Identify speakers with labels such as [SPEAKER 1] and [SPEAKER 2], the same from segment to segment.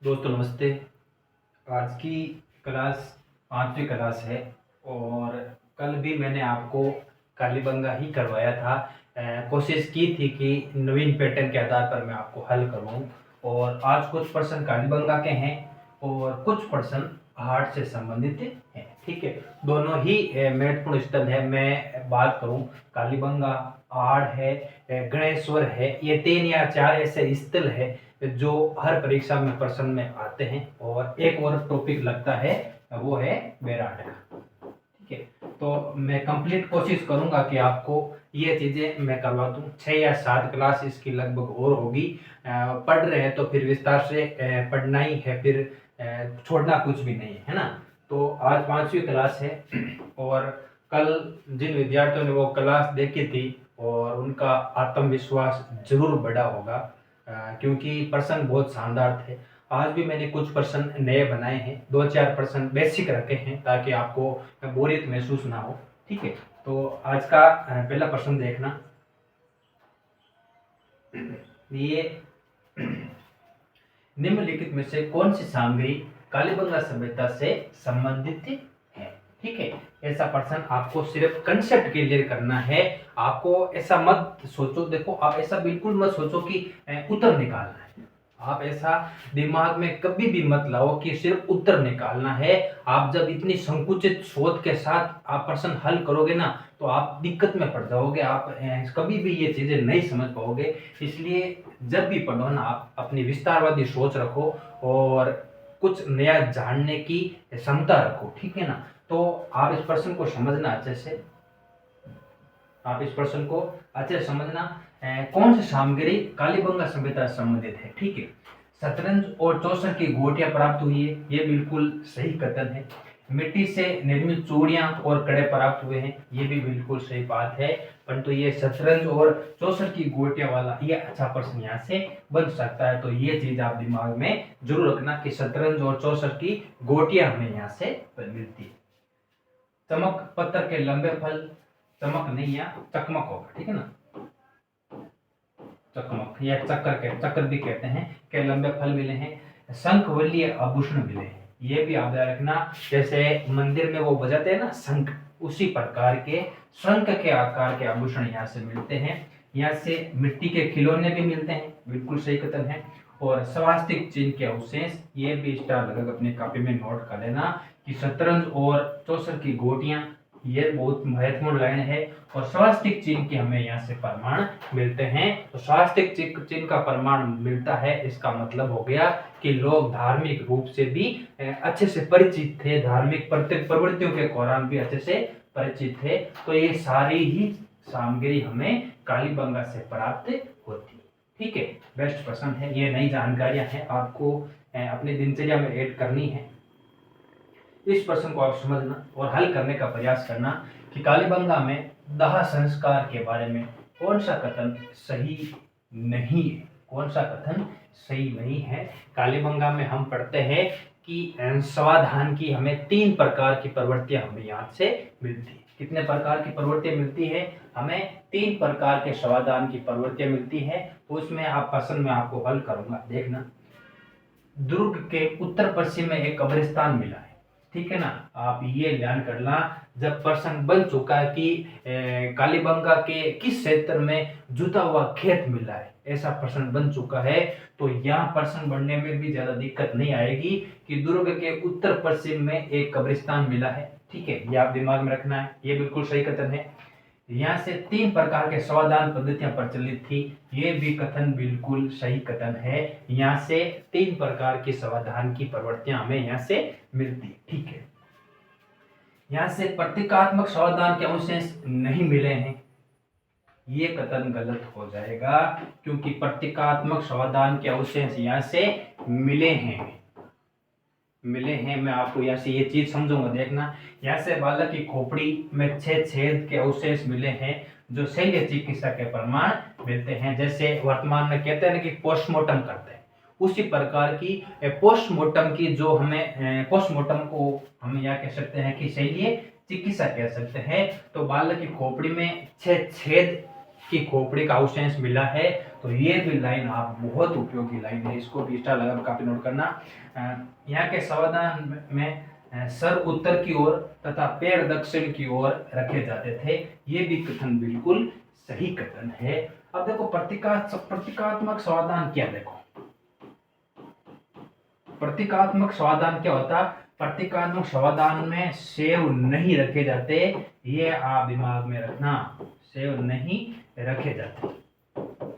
[SPEAKER 1] दोस्तों नमस्ते। आज की क्लास 5वीं क्लास है और कल भी मैंने आपको कालीबंगा ही करवाया था। कोशिश की थी कि नवीन पैटर्न के आधार पर मैं आपको हल करवाऊँ और आज कुछ प्रश्न कालीबंगा के हैं और कुछ प्रश्न हार्ट से संबंधित हैं। ठीक है, दोनों ही महत्वपूर्ण स्थल है। मैं बात करूं कालीबंगा, हाड़ है, गणेश्वर है, ये 3 या 4 ऐसे स्थल है जो हर परीक्षा में प्रश्न में आते हैं और एक और टॉपिक लगता है वो है बेराट का। ठीक है, तो मैं कंप्लीट कोशिश करूंगा कि आपको ये चीजें मैं करवा दूं। 6 या 7 क्लास इसकी लगभग और होगी। पढ़ रहे हैं तो फिर विस्तार से पढ़ना ही है, फिर छोड़ना कुछ भी नहीं है ना। तो आज 5वीं क्लास है और कल जिन विद्यार्थियों ने वो क्लास देखी थी और उनका आत्मविश्वास जरूर बढ़ा होगा, क्योंकि प्रश्न बहुत शानदार थे। आज भी मैंने कुछ प्रश्न नए बनाए हैं, 2-4 प्रश्न बेसिक रखे हैं ताकि आपको बोरियत महसूस ना हो। ठीक है, तो आज का पहला प्रश्न देखना। ये निम्नलिखित में से कौन सी सामग्री कालीबंगा सभ्यता से संबंधित है? ठीक है, ऐसा प्रश्न आपको सिर्फ कंसेप्ट क्लियर करना है। आपको ऐसा मत सोचो, देखो आप ऐसा बिल्कुल मत सोचो कि उत्तर निकालना है। आप ऐसा दिमाग में कभी भी मत लाओ कि सिर्फ उत्तर निकालना है। आप जब इतनी संकुचित सोच के साथ आप प्रश्न हल करोगे ना तो आप दिक्कत में पड़ जाओगे। आप कभी भी ये चीजें नहीं समझ पाओगे। इसलिए जब भी पढ़ो ना आप अपनी विस्तारवादी सोच रखो और कुछ नया जानने की क्षमता रखो। ठीक है ना, तो आप इस प्रश्न को समझना अच्छे से। आप इस प्रश्न को अच्छे से समझना। कौन सी सामग्री कालीबंगा सभ्यता से संबंधित है? ठीक है, शतरंज और चौसर की गोटियां प्राप्त हुई है, ये बिल्कुल सही कथन है। मिट्टी से निर्मित चूड़ियां और कड़े प्राप्त हुए हैं, ये भी बिल्कुल सही बात है। परंतु ये शतरंज और चौसर की गोटियां वाला ये अच्छा प्रश्न यहाँ से बन सकता है। तो ये चीज आप दिमाग में जरूर रखना कि शतरंज और चौसर की गोटियां हमें यहाँ से मिलती है। चमक पत्थर के लंबे फल, चमक नहीं या चकमक होगा। ठीक है ना, चकमक या चक्कर भी कहते हैं के लंबे फल मिले हैं। शंख वलीय आभूषण मिले हैं, ये भी आप याद रखना। जैसे मंदिर में वो बजाते हैं ना शंख, उसी प्रकार के शंख के आकार के आभूषण यहाँ से मिलते हैं। यहाँ से मिट्टी के खिलौने भी मिलते हैं, बिल्कुल सही कथन है। और स्वास्तिक चिन्ह के अवशेष, ये भी स्टार लगाकर अपनी कॉपी में नोट कर लेना कि शतरंज और चौसर की गोटियां, ये बहुत महत्वपूर्ण लाइन है। और स्वास्तिक चिन्ह के हमें यहाँ से प्रमाण मिलते हैं। तो स्वास्तिक चिन्ह का प्रमाण मिलता है, इसका मतलब हो गया कि लोग धार्मिक रूप से भी अच्छे से परिचित थे, धार्मिक प्रवृत्तियों के दौरान भी अच्छे से परिचित थे। तो ये सारी ही सामग्री हमें कालीबंगा से प्राप्त होती है। ठीक है, बेस्ट प्रश्न है, ये नई जानकारियां हैं आपको अपनी दिनचर्या में ऐड करनी है। इस प्रश्न को आप समझना और हल करने का प्रयास करना कि कालीबंगा में दाह संस्कार के बारे में कौन सा कथन सही नहीं है। कौन सा कथन सही नहीं है? कालीबंगा में हम पढ़ते हैं कि स्वाधान की हमें 3 प्रकार की प्रवृत्तियां हमें यहाँ से मिलती है। कितने प्रकार की प्रवृत्तियां मिलती है? हमें 3 प्रकार के स्वाधान की प्रवृत्तियां मिलती है। तो उसमें आप प्रश्न में आपको हल करूंगा, देखना। दुर्ग के उत्तर पश्चिम में एक कब्रिस्तान मिला है। ठीक है ना, आप ये ध्यान करना। जब प्रश्न बन चुका है कि कालीबंगा के किस क्षेत्र में जुता हुआ खेत मिला है, ऐसा प्रश्न बन चुका है, तो यहाँ प्रश्न बनने में भी ज्यादा दिक्कत नहीं आएगी कि दुर्ग के उत्तर पश्चिम में एक कब्रिस्तान मिला है। ठीक है, ये आप दिमाग में रखना है, ये बिल्कुल सही कथन है। यहाँ से 3 प्रकार के समाधान पद्धतियां प्रचलित थी, ये भी कथन बिल्कुल सही कथन है। यहाँ से 3 प्रकार की समाधान की प्रवृत्तियां हमें यहाँ से मिलती। ठीक है, यहाँ से प्रतीकात्मक समाधान के अवशेष नहीं मिले हैं, ये कथन गलत हो जाएगा, क्योंकि प्रतीकात्मक समाधान के अवशेष यहाँ से मिले हैं। मैं आपको यहाँ से ये चीज समझूंगा, देखना। यहाँ से बालक की खोपड़ी में 6 छेद के अवशेष मिले हैं जो शल्य चिकित्सा के प्रमाण मिलते हैं। जैसे वर्तमान में कहते हैं ना कि पोस्टमार्टम करते हैं, उसी प्रकार की पोस्टमार्टम की जो हमें पोस्टमार्टम को हम यहाँ कह सकते हैं कि शल्य चिकित्सा कह सकते हैं। तो बालक की खोपड़ी में 6 छेद की खोपड़ी का अवशेष मिला है। तो ये भी लाइन आप बहुत उपयोगी लाइन है, इसको भी स्टार लगा काफी नोट करना। यहाँ के समाधान में सर उत्तर की ओर तथा पैर दक्षिण की ओर रखे जाते थे, ये भी कथन बिल्कुल सही कथन है। अब देखो प्रतीकात्मक समाधान क्या, देखो प्रतीकात्मक समाधान क्या होता। प्रतीकात्मक समाधान में सेव नहीं रखे जाते, ये आप दिमाग में रखना, सेव नहीं रखे जाते,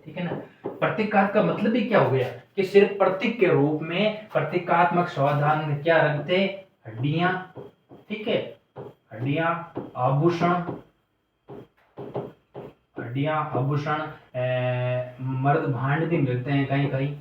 [SPEAKER 1] ठीक है ना। प्रतीकात्मक का मतलब ही क्या हो गया कि सिर्फ प्रतीक के रूप में प्रतीकात्मक समाधान में क्या रखते, हड्डियां, ठीक है, हड्डियां, आभूषण, हड्डियां, आभूषण, मर्द भांड भी मिलते हैं कहीं कहीं।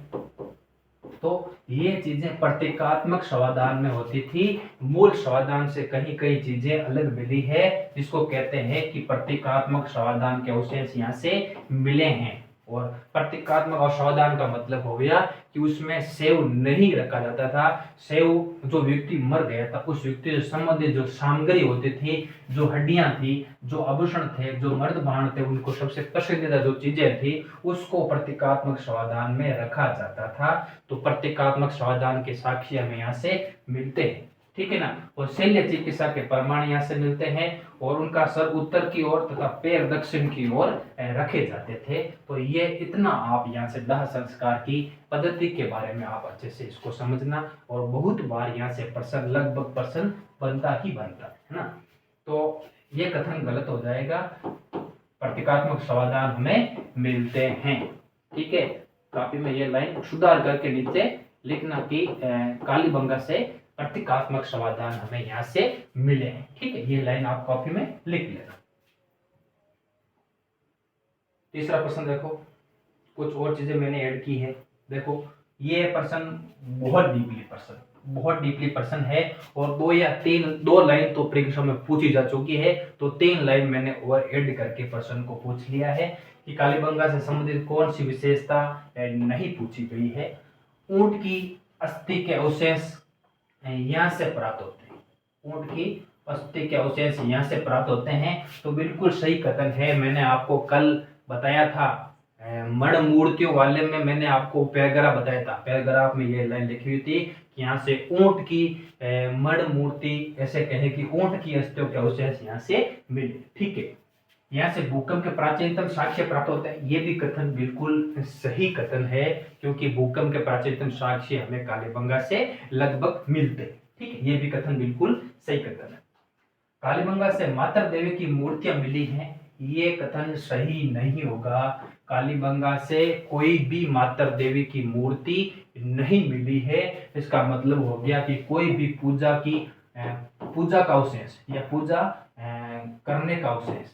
[SPEAKER 1] तो ये चीजें प्रतीकात्मक समाधान में होती थी, मूल समाधान से कहीं कहीं चीजें अलग मिली है, जिसको कहते हैं कि प्रतीकात्मक समाधान के अवशेष यहाँ से मिले हैं। और प्रतीकात्मक और समाधान का मतलब हो गया कि उसमें सेव नहीं रखा जाता था। सेव जो व्यक्ति मर गया था उस व्यक्ति से संबंधित जो सामग्री होती थी, जो हड्डियां थी, जो आभूषण थे, जो मर्द भांड थे, उनको सबसे पसंदीदा जो चीजें थी उसको प्रतीकात्मक समाधान में रखा जाता था। तो प्रतीकात्मक समाधान के साक्ष्य हमें यहाँ से मिलते हैं, ठीक है ना। और शल्य चिकित्सा के प्रमाण यहाँ से मिलते हैं और उनका सर उत्तर की ओर तथा पैर दक्षिण की ओर रखे जाते थे। तो ये इतना आप यहाँ से दाह संस्कार की पद्धति के बारे में आप अच्छे से इसको समझना। और बहुत बार यहाँ से प्रश्न, लगभग प्रश्न बनता ही बनता है ना। तो ये कथन गलत हो जाएगा, प्रतीकात्मक समाधान हमें मिलते हैं, ठीक है। कॉपी में ये लाइन सुधार करके नीचे लिखना कि कालीबंगा से प्रतीकात्मक समाधान हमें यहाँ से मिले हैं, ठीक है। ये लाइन आप कॉपी में लिख लेना। तीसरा प्रश्न देखो, कुछ और चीजें मैंने ऐड की है। देखो ये प्रश्न बहुत डीपली प्रश्न है और दो लाइन तो परीक्षा में पूछी जा चुकी है, तो 3 लाइन मैंने और ऐड करके प्रश्न को पूछ लिया है कि कालीबंगा से संबंधित कौन सी विशेषता नहीं पूछी गई है। ऊंट की अस्थि के अवशेष यहाँ से प्राप्त होते हैं, ऊंट की अस्थि के अवशेष यहाँ से प्राप्त होते हैं, तो बिल्कुल सही कथन है। मैंने आपको कल बताया था मण मूर्तियों वाले में, मैंने आपको पैराग्राफ बताया था, पैराग्राफ में ये लाइन लिखी हुई थी कि यहाँ से ऊंट की मण मूर्ति, ऐसे कहे कि ऊंट की अस्थियों के अवशेष यहाँ से मिले, ठीक है। यहाँ से भूकंप के प्राचीनतम साक्ष्य प्राप्त होते हैं, ये भी कथन बिल्कुल सही कथन है, क्योंकि भूकंप के प्राचीनतम साक्ष्य हमें कालीबंगा से लगभग मिलते हैं, ठीक है। ये भी कथन बिल्कुल सही कथन है। कालीबंगा से माता देवी की मूर्तियां मिली हैं, ये कथन सही नहीं होगा। कालीबंगा से कोई भी माता देवी की मूर्ति नहीं मिली है। इसका मतलब हो गया कि कोई भी पूजा का अवशेष या पूजा करने का अवशेष,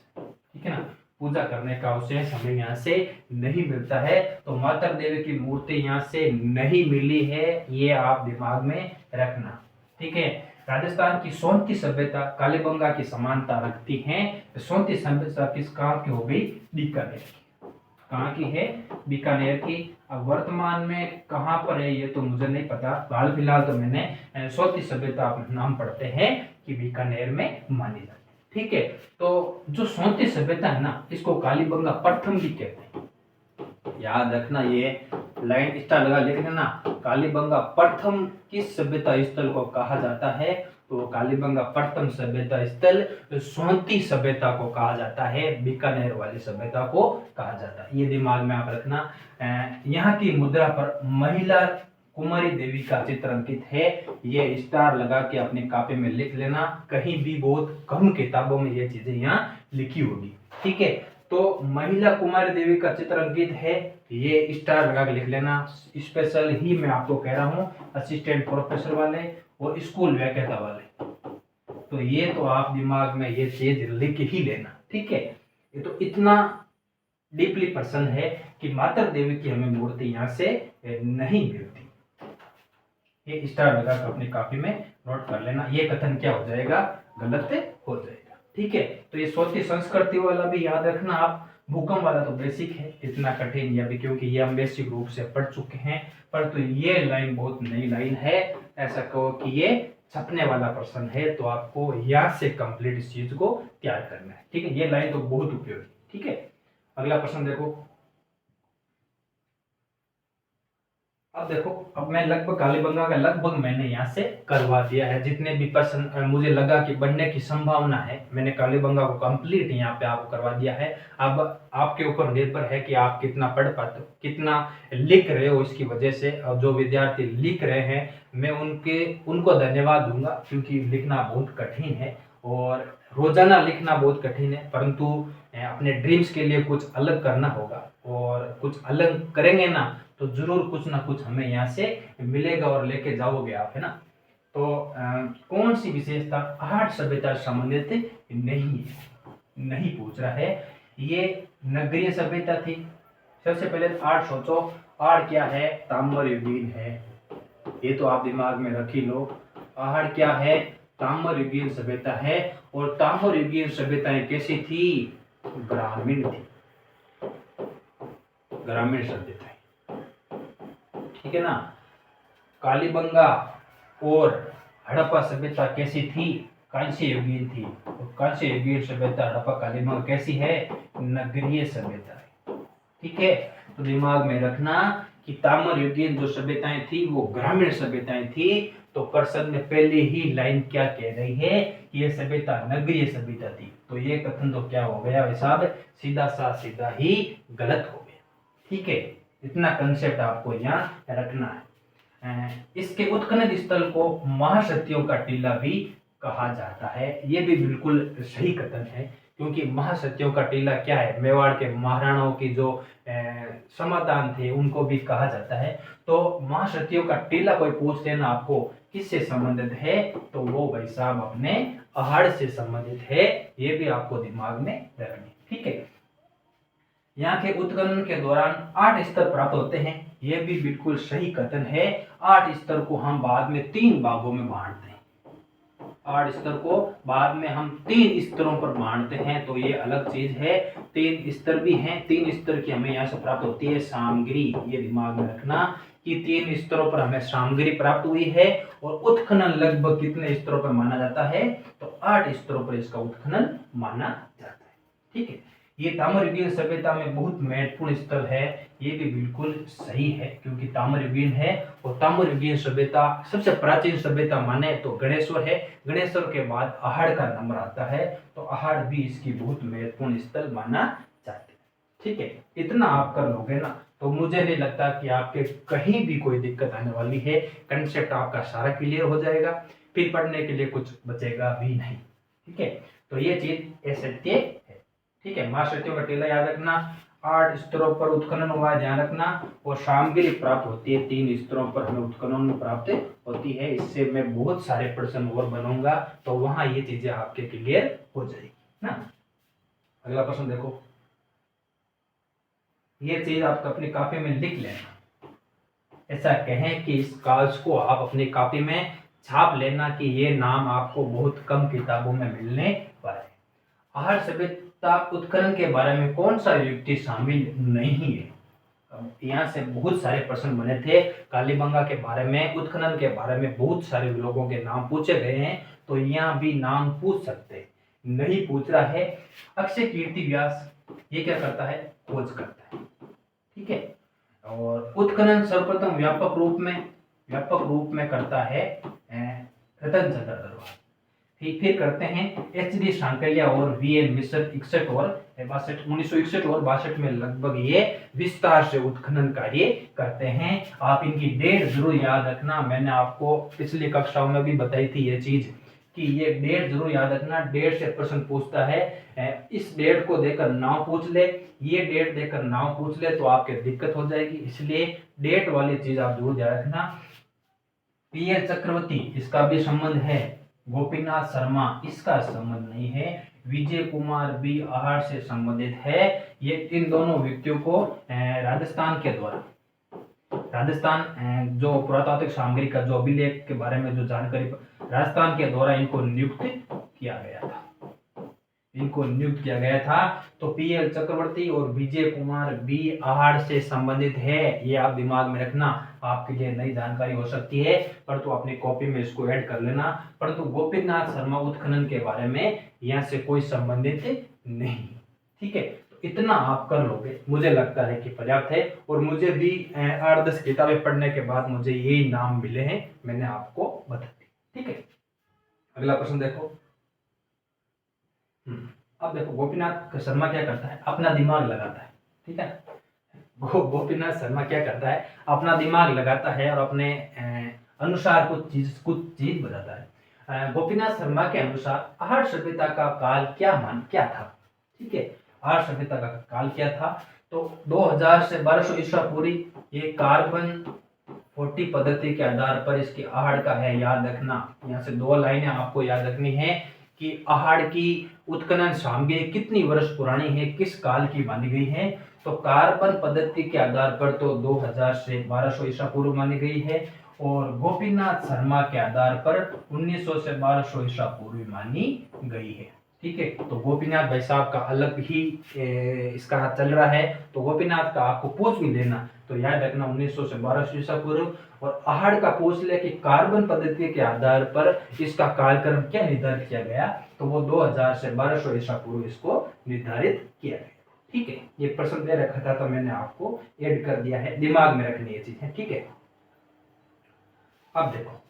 [SPEAKER 1] ठीक है ना, पूजा करने का अवशेष हमें यहाँ से नहीं मिलता है। तो माता देवी की मूर्ति यहाँ से नहीं मिली है, ये आप दिमाग में रखना, ठीक है। राजस्थान की सोनती सभ्यता कालीबंगा की समानता रखती है। सोनती सभ्यता किस कहाँ की हो गई, बीकानेर की। कहाँ की है, बीकानेर की। अब वर्तमान में कहाँ पर है ये तो मुझे नहीं पता, हाल फिलहाल तो मैंने सोनती सभ्यता नाम पढ़ते हैं कि बीकानेर में मानी जाती है, ठीक है। तो जो सोनती सभ्यता है ना, इसको कालीबंगा प्रथम भी कहते हैं, याद रखना, ये लाइन स्टार लगा लिख देना। कालीबंगा प्रथम किस सभ्यता स्थल को कहा जाता है, तो कालीबंगा प्रथम सभ्यता स्थल सोनती सभ्यता को कहा जाता है, बीकानेर वाली सभ्यता को कहा जाता है, ये दिमाग में आप रखना। यहाँ की मुद्रा पर महिला कुमारी देवी का चित्र अंकित है, ये स्टार लगा के अपनी कॉपी में लिख लेना, कहीं भी बहुत कम किताबों में ये चीजें यहाँ लिखी होगी, ठीक है। तो महिला कुमारी देवी का चित्र अंकित है, ये स्टार लगा के लिख लेना। स्पेशल ही मैं आपको कह रहा हूँ, असिस्टेंट प्रोफेसर वाले और स्कूल व्याख्याता वाले, तो ये तो आप दिमाग में ये चीज लिख ही लेना, ठीक है। ये तो इतना डीपली प्रश्न है कि माता देवी की हमें मूर्ति यहाँ से नहीं मिलती, ये स्टार लगा कर अपनी कॉपी में नोट कर लेना। ये कथन क्या हो जाएगा, गलत हो जाएगा, ठीक है। तो ये सोती संस्कृति वाला भी याद रखना आप। भूकंप वाला तो बेसिक है, इतना कठिन या भी, क्योंकि ये हम बेसिक रूप से पढ़ चुके हैं, पर तो ये लाइन बहुत नई लाइन है, ऐसा कहो कि ये छपने वाला प्रश्न है, तो आपको यहाँ से कंप्लीट इस चीज को तैयार करना है, ठीक है। ये लाइन तो बहुत उपयोगी, ठीक है। अगला प्रश्न देखो। अब देखो, अब मैं लगभग कालीबंगा का लगभग मैंने यहाँ से करवा दिया है। जितने भी प्रश्न मुझे लगा कि बनने की संभावना है, मैंने कालीबंगा को कंप्लीट यहाँ पे आपको करवा दिया है। अब आपके ऊपर निर्भर है कि आप कितना पढ़ पाते हो, कितना लिख रहे हो। इसकी वजह से और जो विद्यार्थी लिख रहे हैं, मैं उनको धन्यवाद दूंगा, क्योंकि लिखना बहुत कठिन है और रोजाना लिखना बहुत कठिन है। परंतु अपने ड्रीम्स के लिए कुछ अलग करना होगा, और कुछ अलग करेंगे ना तो जरूर कुछ ना कुछ हमें यहाँ से मिलेगा और लेके जाओगे आप, है ना। तो कौन सी विशेषता आर्ट सभ्यता से संबंधित नहीं है, नहीं पूछ रहा है, ये नगरीय सभ्यता थी। सबसे पहले आर्ट सोचो, आर्ट क्या है, ताम्रयुगीन है, ये तो आप दिमाग में रख ही लो। आर्ट क्या है, ताम्रयुगीन सभ्यता है। और ताम्रयुगीन सभ्यताएं कैसी थी, ग्रामीण थी, ग्रामीण सभ्यताएं, ठीक है ना। कालीबंगा और हड़प्पा सभ्यता कैसी थी, कांस्य युगीन थी। और कांस्य युगीन सभ्यता हड़प्पा कालीबंगा कैसी है, नगरीय सभ्यता है, ठीक है। तो दिमाग में रखना कि ताम्र युगीन जो सभ्यताएं थी वो ग्रामीण सभ्यताएं थी। तो प्रश्न में पहले ही लाइन क्या कह रही है कि यह सभ्यता नगरीय सभ्यता थी। तो ये कथन तो क्या हो गया भाई साहब, सीधा ही गलत हो गया, ठीक है। इतना कंसेप्ट आपको यहाँ रखना है। इसके उत्खनन स्थल को महासतियों का टीला भी कहा जाता है, ये भी बिल्कुल सही कथन है। क्योंकि महासतियों का टीला क्या है, मेवाड़ के महाराणाओं की जो समाधान थे उनको भी कहा जाता है। तो महासतियों का टीला कोई पूछ लेना आपको किससे संबंधित है, तो वो भाई साहब अपने पहाड़ से संबंधित है, ये भी आपको दिमाग में रखनी, ठीक है। यहाँ के उत्खनन के दौरान 8 स्तर प्राप्त होते हैं, यह भी बिल्कुल सही कथन है। 8 स्तर को हम बाद में 3 भागों में बांटते हैं, 8 स्तर को बाद में हम 3 स्तरों पर बांटते हैं, तो ये अलग चीज है। 3 स्तर भी हैं, 3 स्तर की हमें यहाँ से प्राप्त होती है सामग्री, ये दिमाग में रखना कि 3 स्तरों पर हमें सामग्री प्राप्त हुई है। और उत्खनन लगभग कितने स्तरों पर माना जाता है, तो 8 स्तरों पर इसका उत्खनन माना जाता है, ठीक है। ये ताम्रयुगीन सभ्यता में बहुत महत्वपूर्ण स्थल है, ये भी बिल्कुल सही है, क्योंकि ताम्रयुगीन है। और ताम्रयुगीन सभ्यता सबसे प्राचीन सभ्यता माने तो गणेश्वर है, गणेश्वर के बाद अहाड़ का नंबर आता है, तो अहाड़ भी इसकी बहुत महत्वपूर्ण स्थल माना जाता है, ठीक है। इतना आप कर लोगे ना तो मुझे नहीं लगता कि आपके कहीं भी कोई दिक्कत आने वाली है। कंसेप्ट आपका सारा क्लियर हो जाएगा, फिर पढ़ने के लिए कुछ बचेगा भी नहीं, ठीक है। तो ये चीज असत्य है, ठीक है। महासतियों का टीला याद रखना, 8 स्तरों पर उत्खनन हुआ है, ध्यान रखना। और सामग्री प्राप्त होती है 3 स्तरों पर हमें उत्खनन प्राप्त होती है। इससे मैं बहुत सारे प्रश्न और बनूंगा, तो वहां ये चीजें आपके क्लियर हो जाएगी ना। अगला प्रश्न देखो, ये चीज आप अपनी कॉपी में लिख लेना। ऐसा कहें कि इस कागज को आप अपनी कॉपी में छाप लेना कि ये नाम आपको बहुत कम किताबों में मिलने वाले। आहार सभ्यता उत्खनन के बारे में कौन सा युक्ति शामिल नहीं है। यहाँ से बहुत सारे प्रश्न बने थे, कालीबंगा के बारे में, उत्खनन के बारे में बहुत सारे लोगों के नाम पूछे गए हैं, तो यहाँ भी नाम पूछ सकते, नहीं पूछ रहा है। अक्षय कीर्ति व्यास ये क्या करता है, खोज करता है, ठीक है। और उत्खनन सर्वप्रथम व्यापक रूप में करता है रतन चंद्र दरबार। फिर करते हैं एच.डी. सांकलिया और वी.एन. मिश्र 61 और 62, 1961 और 62 में लगभग ये विस्तार से उत्खनन कार्य करते हैं। आप इनकी डेट जरूर याद रखना, मैंने आपको पिछली कक्षाओं में भी बताई थी ये चीज कि ये डेट जरूर याद रखना। डेट से प्रश्न पूछता है, इस डेट को देकर नाम पूछ ले, ये डेट देकर नाम पूछ ले तो आपके दिक्कत हो जाएगी, इसलिए डेट वाली चीज आप जरूर याद रखना। पी.एल. चक्रवर्ती इसका भी संबंध है, गोपीनाथ शर्मा इसका संबंध नहीं है, विजय कुमार बी आहार से संबंधित है। ये इन दोनों व्यक्तियों को राजस्थान के द्वारा, राजस्थान जो पुरातात्विक सामग्री का जो अभिलेख के बारे में जो जानकारी, राजस्थान के द्वारा इनको नियुक्त किया गया था। तो पी.एल. चक्रवर्ती और विजय कुमार बी आहार से संबंधित है, ये आप दिमाग में रखना, आपके लिए नई जानकारी हो सकती है, पर तो अपनी कॉपी में इसको ऐड कर लेना। परंतु गोपीनाथ शर्मा उत्खनन के बारे में यहाँ से कोई संबंधित नहीं, ठीक है। तो तो इतना आप कर लोगे, मुझे लगता है कि पर्याप्त है। और मुझे भी 8-10 किताबें पढ़ने के बाद मुझे यही नाम मिले हैं, मैंने आपको बता दी। ठीक है, अगला प्रश्न देखो। अब देखो गोपीनाथ शर्मा क्या करता है, अपना दिमाग लगाता है। ठीक है, गोपीनाथ शर्मा क्या करता है, अपना दिमाग लगाता है और अपने अनुसार कुछ चीज बताता है। गोपीनाथ शर्मा के अनुसार आर्य सभ्यता का काल क्या था। ठीक है, आर्य सभ्यता का काल क्या था, तो 2000 से 1200 ईस्वी पूर्व ये कार्बन 40 पद्धति के आधार पर इसकी आहड़ का है, याद रखना। यहाँ से 2 लाइनें आपको याद रखनी है कि आहड़ की उत्खनन सामग्री कितनी वर्ष पुरानी है, किस काल की मानी गई है। तो कार्बन पद्धति के आधार पर तो 2000 से 1200 ईसा पूर्व मानी गई है, और गोपीनाथ शर्मा के आधार पर 1900 से 1200 ईसा पूर्व मानी गई है। ठीक है, तो गोपीनाथ भाई साहब का अलग ही इसका चल रहा है, तो गोपीनाथ का आपको पूछ भी लेना तो याद रखना 1900 से 1200 ईसा पूर्व। और आहड़ का पूछ ले कि कार्बन पद्धति के आधार पर इसका कालक्रम क्या निर्धारित किया गया, तो वो 2000 से 1200 ईसा पूर्व इसको निर्धारित किया गया। ठीक है, ये प्रश्न दे रखा था तो मैंने आपको ऐड कर दिया है, दिमाग में रखनी ये चीज है। ठीक है, अब देखो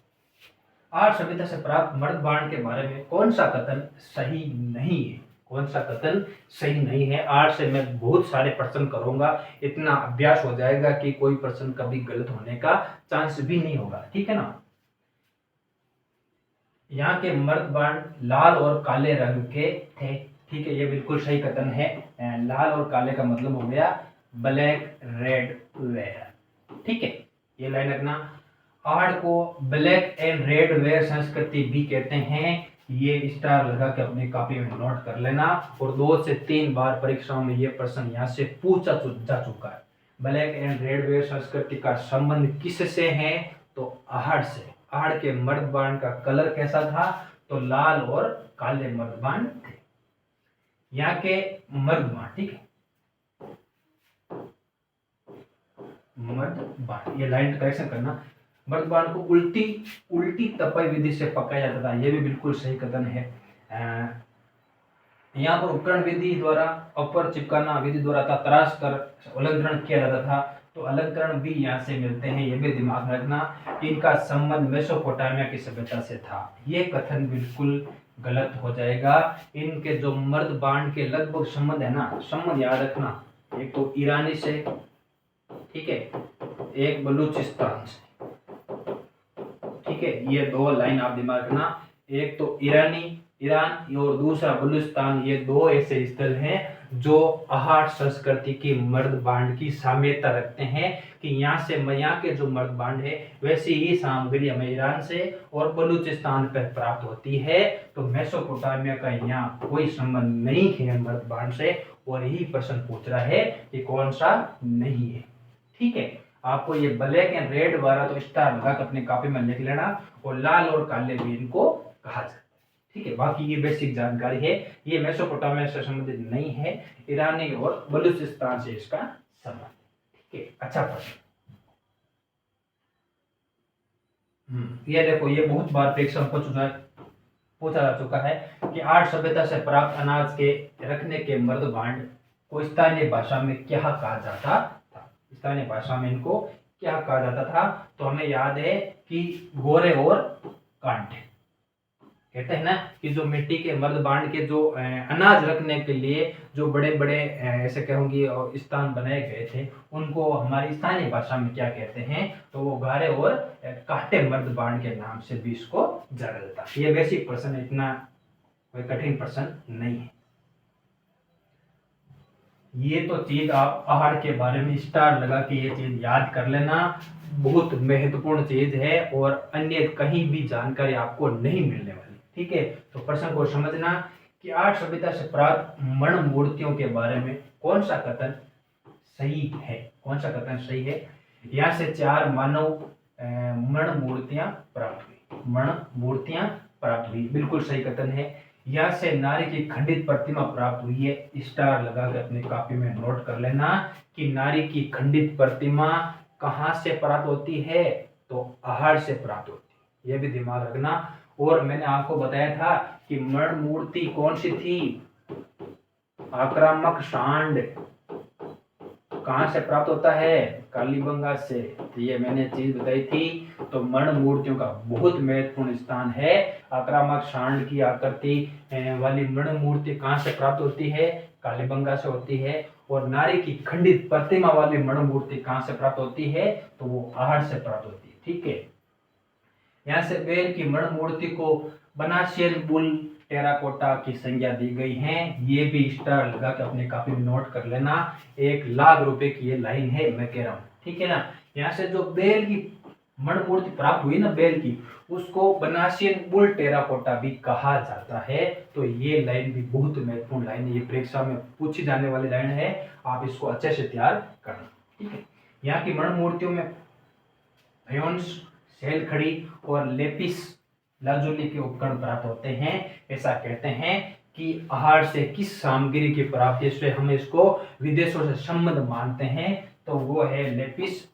[SPEAKER 1] आर्य सभ्यता से प्राप्त मर्द बाण के बारे में कौन सा कथन सही नहीं है, कौन सा कथन सही नहीं है। आर्य से मैं बहुत सारे प्रश्न करूंगा, इतना अभ्यास हो जाएगा कि कोई प्रश्न कभी गलत होने का चांस भी नहीं होगा। ठीक है ना, यहाँ के मर्द बाण लाल और काले रंग के थे। ठीक है, ये बिल्कुल सही कथन है। लाल और काले का मतलब हो गया ब्लैक रेड वेयर। ठीक है, ये लाइन रखना। आहड़ को ब्लैक एंड रेड वेयर संस्कृति भी कहते हैं, ये स्टार लगा के अपनी कॉपी में नोट कर लेना। और 2 से 3 बार परीक्षाओं में ये प्रश्न यहाँ से पूछा जा चुका है। ब्लैक एंड रेड वेयर संस्कृति का संबंध किससे है, तो आहड़ से। आहड़ के मर्द बाण का कलर कैसा था, तो लाल और काले मर्द बाण थे यहाँ के मर्द बाण। ठीक है, मर्द बाण, ये लाइन करेक्शन करना। मर्द बाण को उल्टी तपाई विधि से पकाया जाता था, ये भी बिल्कुल सही कथन है। यहाँ पर उपकरण विधि द्वारा, अपर चिपकाना विधि द्वारा था, तराश कर अलंकरण किया जाता था, तो अलंकरण भी यहाँ से मिलते हैं, ये भी दिमाग में रखना। इनका संबंध मेसोपोटामिया की सभ्यता से था, ये कथन बिल्कुल गलत हो जाएगा। इनके जो मर्द बाण के लगभग संबंध है ना, संबंध याद रखना, एक तो ईरानी से, ठीक है, एक बलूचिस्तान से। ठीक है, ये 2 लाइन आप दिमाग रखना, एक तो ईरान और दूसरा बलूचिस्तान, ये 2 ऐसे स्थल हैं जो आहड़ संस्कृति की मर्द बांड की साम्यता रखते हैं कि यहाँ से यहाँ के जो मर्द बांड है वैसी ही सामग्री हमें ईरान से और बलूचिस्तान पर प्राप्त होती है। तो मेसोपोटामिया का यहाँ कोई संबंध नहीं है मर्द बांड से, और यही प्रश्न पूछ रहा है कि कौन सा नहीं है। ठीक है, आपको ये ब्लैक एंड रेड वाला तो स्टार लगा कर अपनी कॉपी में लिख लेना, और लाल और काले भी इनको कहा जाता है। ठीक है, बाकी ये बेसिक जानकारी है, ये मेसोपोटामिया से संबंधित नहीं है, ईरानी और बलूचिस्तान से इसका संबंध। ठीक है, अच्छा प्रश्न। ये देखो, ये बहुत बार परीक्षा में पूछा जा चुका है कि आर्य सभ्यता से प्राप्त अनाज के रखने के मर्द भांड को स्थानीय भाषा में क्या कहा जाता था। स्थानीय भाषा में इनको क्या कहा जाता था, तो हमें याद है कि गोरे और कांटे। कहते हैं ना कि जो मिट्टी के मर्द बांड के जो अनाज रखने के लिए जो बड़े बड़े ऐसे कहूंगी स्थान बनाए गए थे, उनको हमारी स्थानीय भाषा में क्या कहते हैं, तो वो गारे और कांटे मर्द बांड के नाम से भी इसको जाना जाता है। ये बेसिक प्रश्न, इतना कोई कठिन प्रश्न नहीं है। ये तो चीज आप आहड़ के बारे में स्टार लगा के ये चीज याद कर लेना, बहुत महत्वपूर्ण चीज है और अन्य कहीं भी जानकारी आपको नहीं मिलने वाली। ठीक है, तो प्रश्न को समझना कि आर्य सभ्यता से प्राप्त मण मूर्तियों के बारे में कौन सा कथन सही है, कौन सा कथन सही है। यहाँ से 4 मानव मण मूर्तियां प्राप्त हुई, मण मूर्तियां प्राप्त हुई, बिल्कुल सही कथन है। यहाँ से नारी की खंडित प्रतिमा प्राप्त हुई है, स्टार लगा के अपनी कॉपी में नोट कर लेना कि नारी की खंडित प्रतिमा कहाँ से प्राप्त होती है, तो आहड़ से प्राप्त होती है, यह भी दिमाग रखना। और मैंने आपको बताया था कि मण मूर्ति कौन सी थी, आक्रामक सांड कहाँ से प्राप्त होता है? कालीबंगा से। तो ये मैंने चीज बताई थी। तो मण मूर्तियों का बहुत महत्वपूर्ण स्थान है। आक्रामक सांड की आकृति वाली मण मूर्ति कहाँ से प्राप्त होती है? कालीबंगा से होती है। और नारी की खंडित प्रतिमा वाली मण मूर्ति कहाँ से प्राप्त होती है? तो वो आहड़ से प्राप्त होती है। ठीक है। यहाँ से बेल की मण मूर्ति को बनासियन बुल टेराकोटा की संज्ञा दी गई है। ये भी स्टार लगा के अपने कॉपी में नोट कर लेना। 1,00,000 रुपए की ये लाइन है, मैं कह रहा हूँ। ठीक है ना। यहाँ से जो बेल की मण मूर्ति प्राप्त हुई ना बेल की, उसको बनासियन बुल टेराकोटा भी कहा जाता है। तो ये लाइन भी बहुत महत्वपूर्ण लाइन है। ये परीक्षा में पूछी जाने वाली लाइन है। आप इसको अच्छे से तैयार करना। ठीक है। यहाँ की मण मूर्तियों में भयोंस, सेल खड़ी और लेपिस लाजुली के उपकरण प्राप्त होते हैं। ऐसा कहते हैं कि आहड़ से किस सामग्री की प्राप्ति से हम इसको विदेशों से संबंध मानते हैं? तो वो है लेपिस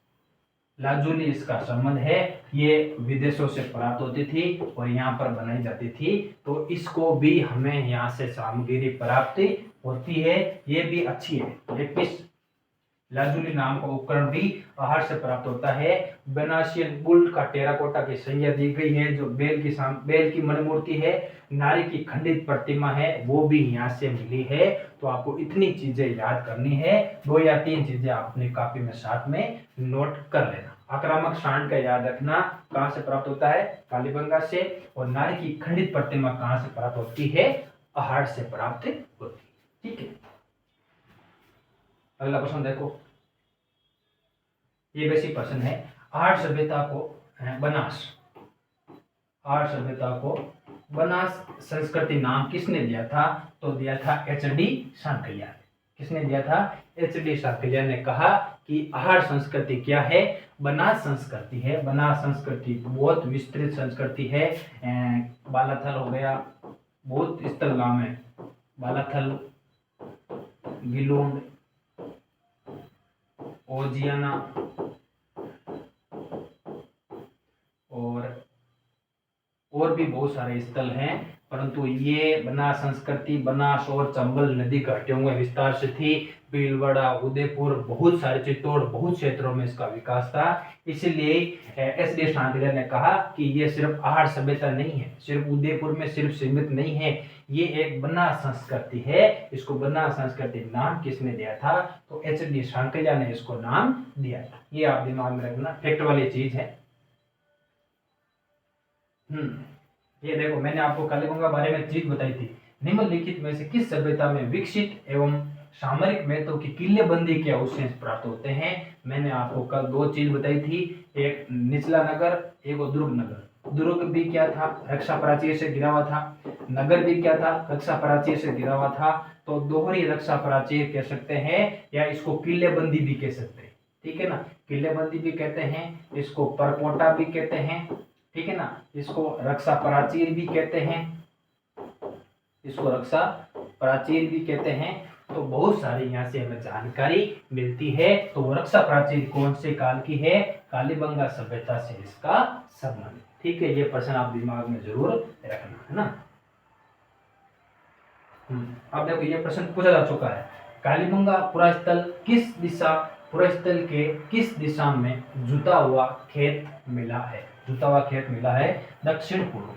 [SPEAKER 1] लाजुली, इसका संबंध है। ये विदेशों से प्राप्त होती थी और यहाँ पर बनाई जाती थी। तो इसको भी हमें यहाँ से सामग्री प्राप्ति होती है। ये भी अच्छी है। लेपिस लाजुली नाम का उपकरण भी आहड़ से प्राप्त होता है। बनासियन बुल का टेराकोटा की संज्ञा दी गई है। जो बेल की मण मूर्ति है, नारी की खंडित प्रतिमा है, वो भी यहाँ से मिली है। तो आपको इतनी चीजें याद करनी है। 2 या 3 चीजें आप अपनी कॉपी में साथ में नोट कर लेना। आक्रामक सांड का याद रखना, कहाँ से प्राप्त होता है? कालीबंगा से। और नारी की खंडित प्रतिमा कहाँ से प्राप्त होती है? आहड़ से प्राप्त होती है। ठीक है। अगला प्रश्न देखो, ये बेसिक प्रश्न है। आहड़ सभ्यता को बनास संस्कृति नाम किसने दिया था? तो दिया था HD सांकलिया ने। किसने दिया था? HD सांकलिया ने कहा कि आहड़ संस्कृति क्या है? बनास संस्कृति है। बनास संस्कृति बहुत विस्तृत संस्कृति है। बालाथल हो गया, बहुत स्थल नाम है, बालाथल, गिलुंड, ओजियाना और भी बहुत सारे स्थल हैं। परंतु ये बनास संस्कृति बनास और चंबल नदी घाटियों में विस्तार से थी। भीलवाड़ा, उदयपुर, बहुत सारे, चित्तौड़, बहुत क्षेत्रों में इसका विकास था। इसलिए SD सांकलिया ने कहा कि ये सिर्फ आहड़ सभ्यता नहीं है, सिर्फ उदयपुर में सिर्फ सीमित नहीं है, ये एक बनास संस्कृति है। इसको बनास संस्कृति नाम किसने दिया था? तो HD सांकलिया ने इसको नाम दिया था। ये आप दिमाग में रखना, फैक्ट वाली चीज है। ये देखो, मैंने आपको कालीबंगा बारे में चीज बताई थी। निम्नलिखित में से किस सभ्यता में विकसित एवं सामरिक महत्व की किलेबंदी के अवशेष प्राप्त होते हैं? मैंने आपको कल 2 चीज बताई थी, एक निचला नगर, एक दुर्ग नगर। दुर्ग भी क्या था? रक्षा प्राचीर से घिरा हुआ था। नगर भी क्या था? रक्षा प्राचीर से घिरा हुआ था। तो दोहरी रक्षा प्राचीर कह सकते हैं, या इसको किलेबंदी भी कह सकते हैं। ठीक है ना। किलेबंदी भी कहते हैं, इसको परकोटा भी कहते हैं। ठीक है ना। इसको रक्षा प्राचीर भी कहते हैं, इसको रक्षा प्राचीर भी कहते हैं। तो बहुत सारी यहाँ से हमें जानकारी मिलती है। तो रक्षा प्राचीर कौन से काल की है? कालीबंगा सभ्यता से इसका संबंध। ठीक है। ये प्रश्न आप दिमाग में जरूर रखना, है ना। अब देखो, ये प्रश्न पूछा जा चुका है। कालीबंगा पुरास्थल के किस दिशा में जुता हुआ खेत मिला है? जुता हुआ खेत मिला है दक्षिण पूर्व में।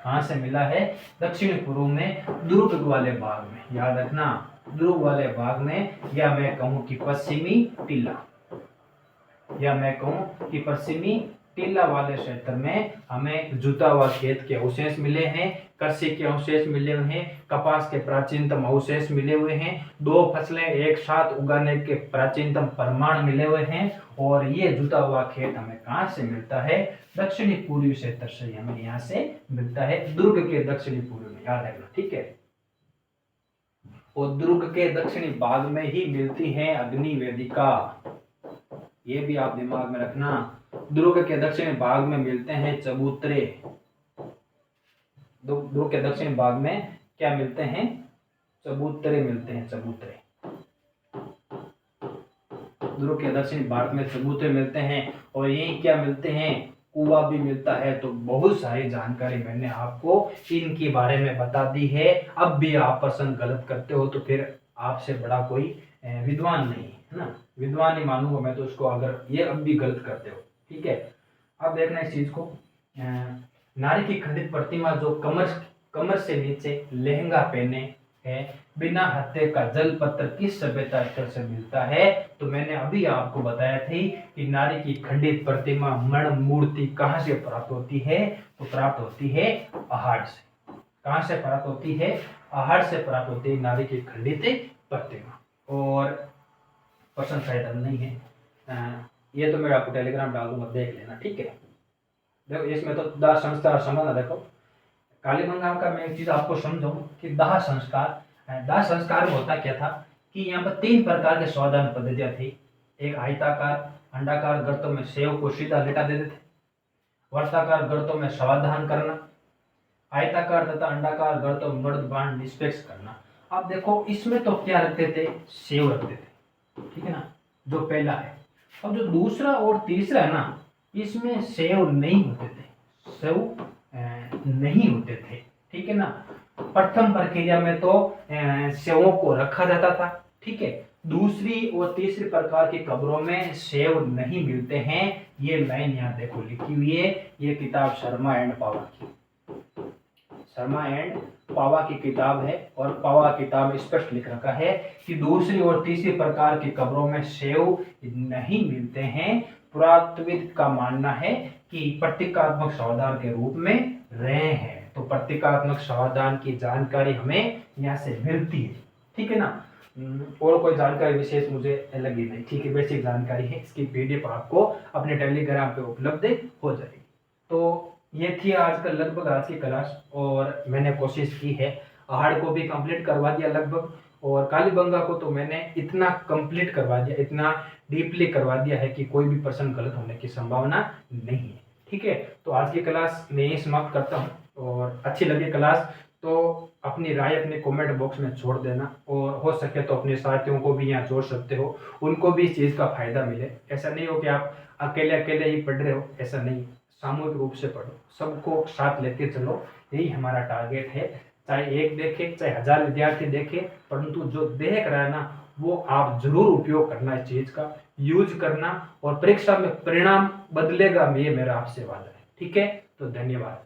[SPEAKER 1] कहाँ से मिला है? दक्षिण पूर्व में, दुर्ग वाले भाग में। याद रखना, दुर्ग वाले भाग में, या मैं कहूँ कि पश्चिमी टीला वाले क्षेत्र में हमें जुता हुआ खेत के अवशेष मिले हैं, कृषि के अवशेष मिले हुए हैं, कपास के प्राचीनतम अवशेष मिले हुए हैं, 2 फसलें एक साथ उगाने के प्राचीनतम प्रमाण मिले हुए हैं। और ये जुता हुआ खेत हमें कहाँ से मिलता है? दक्षिणी पूर्वी क्षेत्र से हमें यहाँ से मिलता है, दुर्ग के दक्षिणी पूर्व में। याद रखना। ठीक है। और दुर्ग के दक्षिणी भाग में ही मिलती है अग्नि वेदिका। ये भी आप दिमाग में रखना। दुर्ग के दक्षिणी भाग में मिलते हैं चबूतरे। दुर्ग के दक्षिणी भाग में क्या मिलते हैं? चबूतरे मिलते हैं, चबूतरे। दुर्ग के दक्षिणी भाग में चबूतरे मिलते हैं। और यही क्या मिलते हैं? कुआं भी मिलता है। तो बहुत सारी जानकारी मैंने आपको इनके बारे में बता दी है। अब भी आप प्रश्न गलत करते हो तो फिर आपसे बड़ा कोई विद्वान नहीं है ना, विद्वान ही मानूंगा मैं तो उसको, अगर ये अब भी गलत करते हो। ठीक है, अब देखना इस चीज को। नारी की खंडित प्रतिमा जो कमर कमर से नीचे लहंगा पहने है, बिना हत्थे का जल पत्र किस सभ्यता स्थल से मिलता है? तो मैंने अभी आपको बताया थी कि नारी की खंडित प्रतिमा मण मूर्ति कहाँ से प्राप्त होती है? तो प्राप्त होती है आहड़ से। कहाँ से प्राप्त होती है? आहड़ से प्राप्त होती है नारी की खंडित प्रतिमा। और प्रश्न शायद अब नहीं है, ये तो मैं आपको टेलीग्राम डाल दूंगा, देख लेना। ठीक है, देखो इसमें तो दाह संस्कार संबंध, देखो कालीबंगा का मैं एक चीज आपको समझाऊं कि दाह संस्कार में होता क्या था कि यहाँ पर 3 प्रकार के स्वादान पद्धतियां थी। एक आयताकार अंडाकार गर्तों में सेव को सीधा लेटा देते थे, वर्ताकार गर्तों में स्वादान करना, आयताकार तथा अंडाकार गर्तों में मर्द बाण निष्पेक्ष करना। अब देखो इसमें तो क्या रखते थे? सेव रखते थे, ठीक है ना, जो पहला है। अब जो दूसरा और तीसरा है ना, इसमें सेव नहीं होते थे, सेव नहीं होते थे। ठीक है ना, प्रथम प्रक्रिया में तो सेवों को रखा जाता था। ठीक है, दूसरी और तीसरी प्रकार की कब्रों में सेव नहीं मिलते हैं। ये लाइन यहाँ देखो लिखी हुई है, ये किताब शर्मा एंड पावा की, शर्मा एंड पावा की किताब है। और पावा किताब में स्पष्ट लिख रखा है कि दूसरी और तीसरी प्रकार की कब्रों में सेव नहीं मिलते हैं। पुरातत्वविद का मानना है कि प्रतीकात्मक समाधान के रूप में रहे हैं। तो प्रतीकात्मक समाधान की जानकारी हमें यहाँ से मिलती है। ठीक है ना, और कोई जानकारी विशेष मुझे लगी नहीं। ठीक है, बेसिक जानकारी है, इसकी पीडीएफ आपको अपने टेलीग्राम पे उपलब्ध हो जाएगी। तो ये थी आज का लगभग आज की क्लास, और मैंने कोशिश की है आहड़ को भी कंप्लीट करवा दिया लगभग, और कालीबंगा को तो मैंने इतना कंप्लीट करवा दिया, इतना डीपली करवा दिया है कि कोई भी प्रश्न गलत होने की संभावना नहीं है। ठीक है, तो आज की क्लास मैं यही समाप्त करता हूँ, और अच्छी लगी क्लास तो अपनी राय अपने कमेंट बॉक्स में छोड़ देना, और हो सके तो अपने साथियों को भी यहाँ जोड़ सकते हो, उनको भी इस चीज़ का फायदा मिले। ऐसा नहीं हो कि आप अकेले अकेले ही पढ़ रहे हो, ऐसा नहीं, सामूहिक रूप से पढ़ो, सबको साथ लेके चलो, यही हमारा टारगेट है। चाहे एक देखे, चाहे 1000 विद्यार्थी देखे, परंतु जो देख रहा है ना, वो आप जरूर उपयोग करना, इस चीज का यूज करना, और परीक्षा में परिणाम बदलेगा, ये मेरा आपसे वादा है। ठीक है, तो धन्यवाद।